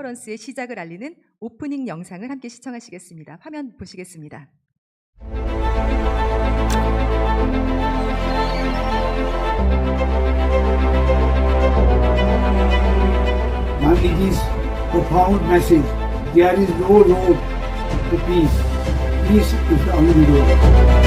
컨퍼런스의 시작을 알리는 오프닝 영상을 함께 시청하시겠습니다. 화면 보시겠습니다. Gandhiji's profound message, there is no road to peace. Peace is the only road.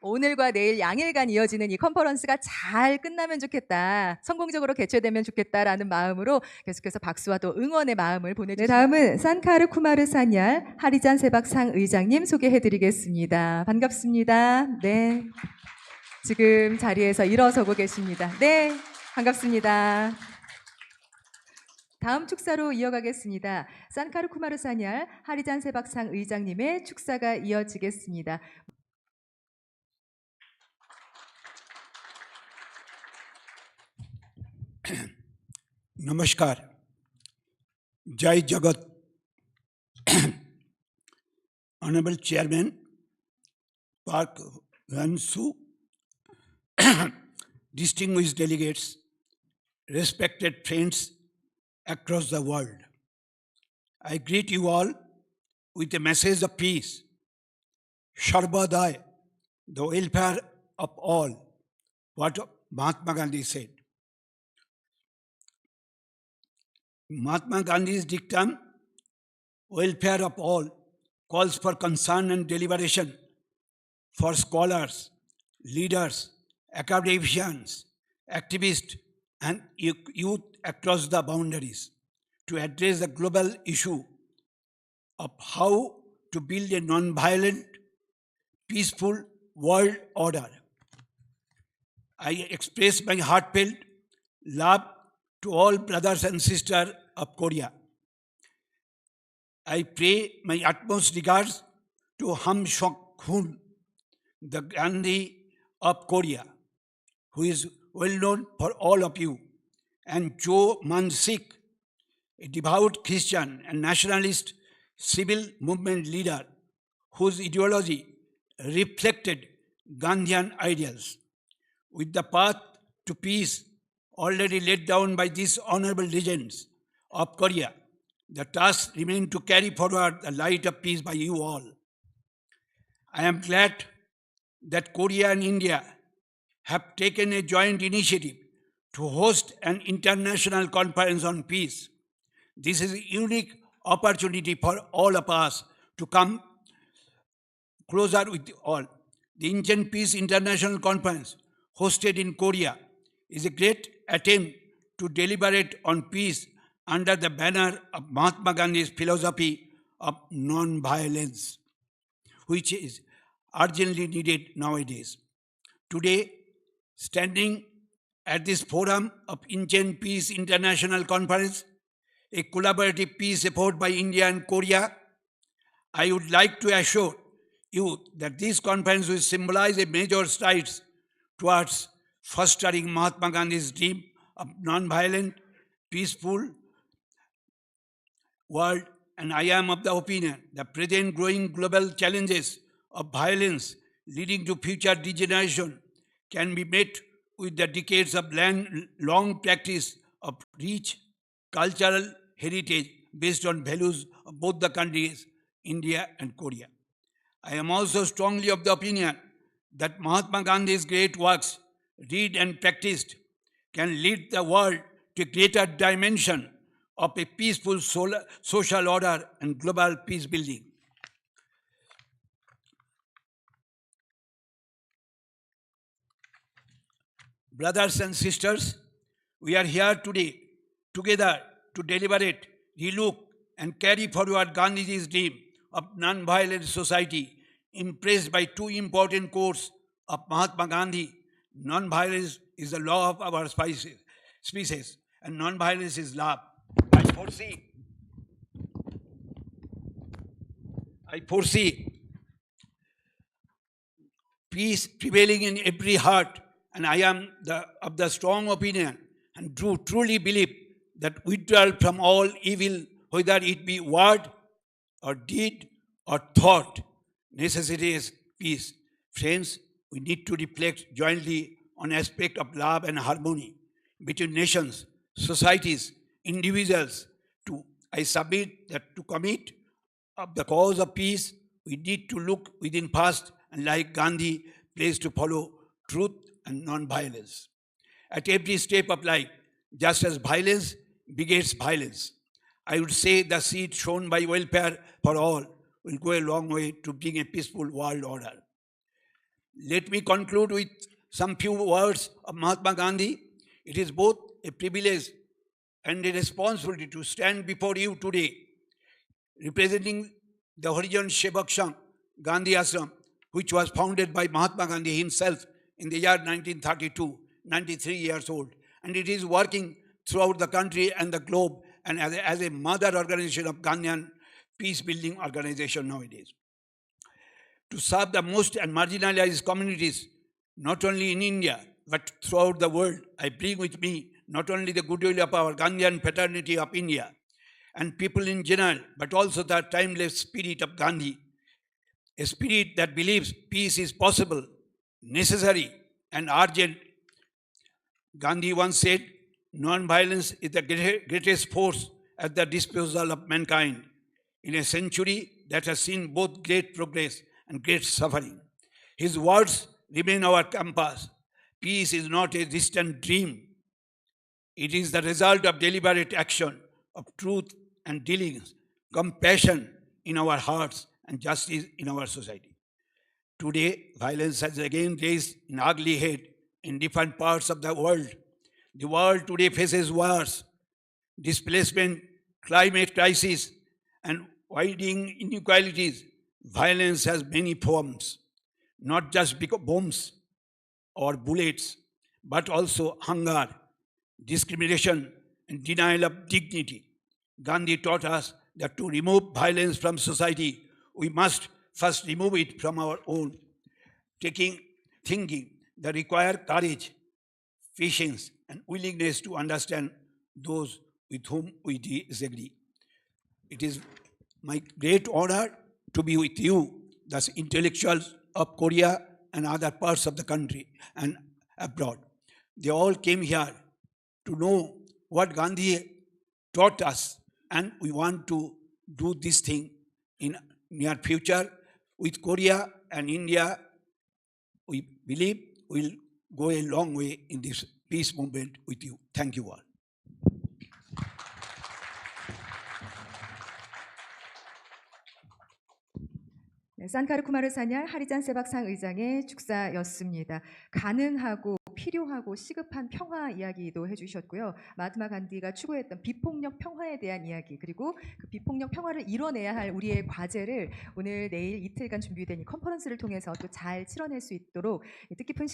오늘과 내일 양일간 이어지는 이 컨퍼런스가 잘 끝나면 좋겠다, 성공적으로 개최되면 좋겠다라는 마음으로 계속해서 박수와 또 응원의 마음을 보내주시면 다음은 산카르 쿠마르 사냘 하리잔 세박상 의장님 소개해드리겠습니다. 반갑습니다. 네, 지금 자리에서 일어서고 계십니다. 네, 반갑습니다. 다음 축사로 이어가겠습니다. 산카르 쿠마르 사냘 하리잔 세박상 의장님의 축사가 이어지겠습니다. नमस्कार, जय जगत. Honorable Chairman Park Hyun-soo, distinguished delegates, respected friends across the world, I greet you all with a message of peace. Sarvadai, the welfare of all, what Mahatma Gandhi said. Mahatma Gandhi's dictum, welfare of all, calls for concern and deliberation for scholars, leaders, academicians, activists, and youth across the boundaries to address the global issue of how to build a non-violent, peaceful world order. I express my heartfelt love to all brothers and sisters of Korea. I pay my utmost regards to Ham Sok-hun, the Gandhi of Korea, who is well known for all of you, and Jo Man-sik, a devout Christian and nationalist civil movement leader whose ideology reflected Gandhian ideals. With the path to peace already laid down by these honorable legends of Korea, the task remains to carry forward the light of peace by you all. I am glad that Korea and India have taken a joint initiative to host an international conference on peace. This is a unique opportunity for all of us to come closer with all. The Indian Peace International Conference, hosted in Korea, is a great attempt to deliberate on peace under the banner of Mahatma Gandhi's philosophy of non-violence, which is urgently needed nowadays. Today, standing at this forum of Indian Peace International Conference, a collaborative peace effort by India and Korea, I would like to assure you that this conference will symbolize a major strides towards fostering Mahatma Gandhi's dream of non-violent, peaceful world, and I am of the opinion that present growing global challenges of violence leading to future degeneration can be met with the decades of long practice of rich cultural heritage based on values of both the countries, India and Korea. I am also strongly of the opinion that Mahatma Gandhi's great works, read and practiced, can lead the world to a greater dimension of a peaceful social order and global peace building. Brothers and sisters, we are here today together to deliberate, relook, and carry forward Gandhiji's dream of non-violent society, impressed by two important quotes of Mahatma Gandhi. Non-violence is the law of our species, and non-violence is love. I foresee I foresee peace prevailing in every heart, and I am of the strong opinion and truly believe that withdrawal from all evil, whether it be word or deed or thought, necessitates peace. Friends, we need to reflect jointly on aspect of love and harmony between nations, societies, individuals. I submit that to commit of the cause of peace, we need to look within past and like Gandhi, place to follow truth and non-violence. At every step of life, just as violence begets violence, I would say the seed shown by welfare for all will go a long way to bring a peaceful world order. Let me conclude with some few words of Mahatma Gandhi. It is both a privilege and a responsibility to stand before you today, representing the Harijan Sevak Sangh Gandhi Ashram, which was founded by Mahatma Gandhi himself in the year 1932, 93 years old. And it is working throughout the country and the globe, and as a mother organization of Gandhian peace-building organization nowadays. To serve the most and marginalized communities, not only in India, but throughout the world, I bring with me not only the goodwill of our Gandhian fraternity of India and people in general, but also the timeless spirit of Gandhi, a spirit that believes peace is possible, necessary, and urgent. Gandhi once said, non-violence is the greatest force at the disposal of mankind in a century that has seen both great progress and great suffering. His words remain our compass. Peace is not a distant dream. It is the result of deliberate action, of truth and dealings, compassion in our hearts, and justice in our society. Today, violence has again raised an ugly head in different parts of the world. The world today faces wars, displacement, climate crisis, and widening inequalities. Violence has many forms, not just bombs or bullets, but also hunger, discrimination, and denial of dignity. Gandhi taught us that to remove violence from society, we must first remove it from our own thinking that require courage, patience, and willingness to understand those with whom we disagree. It is my great honor to be with you, thus intellectuals of Korea and other parts of the country and abroad. They all came here to know what Gandhi taught us, and we want to do this thing in near future with Korea and India. We believe we'll go a long way in this peace movement with you. Thank you all. 네, 산카르 쿠마르 사냐 하리잔 세박상 의장의 축사였습니다. 가능하고 필요하고 시급한 평화 이야기도 해주셨고요. 마하트마 간디가 추구했던 비폭력 평화에 대한 이야기, 그리고 그 비폭력 평화를 이뤄내야 할 우리의 과제를 오늘 내일 이틀간 준비된 이 컨퍼런스를 통해서 또 잘 치러낼 수 있도록 뜻깊은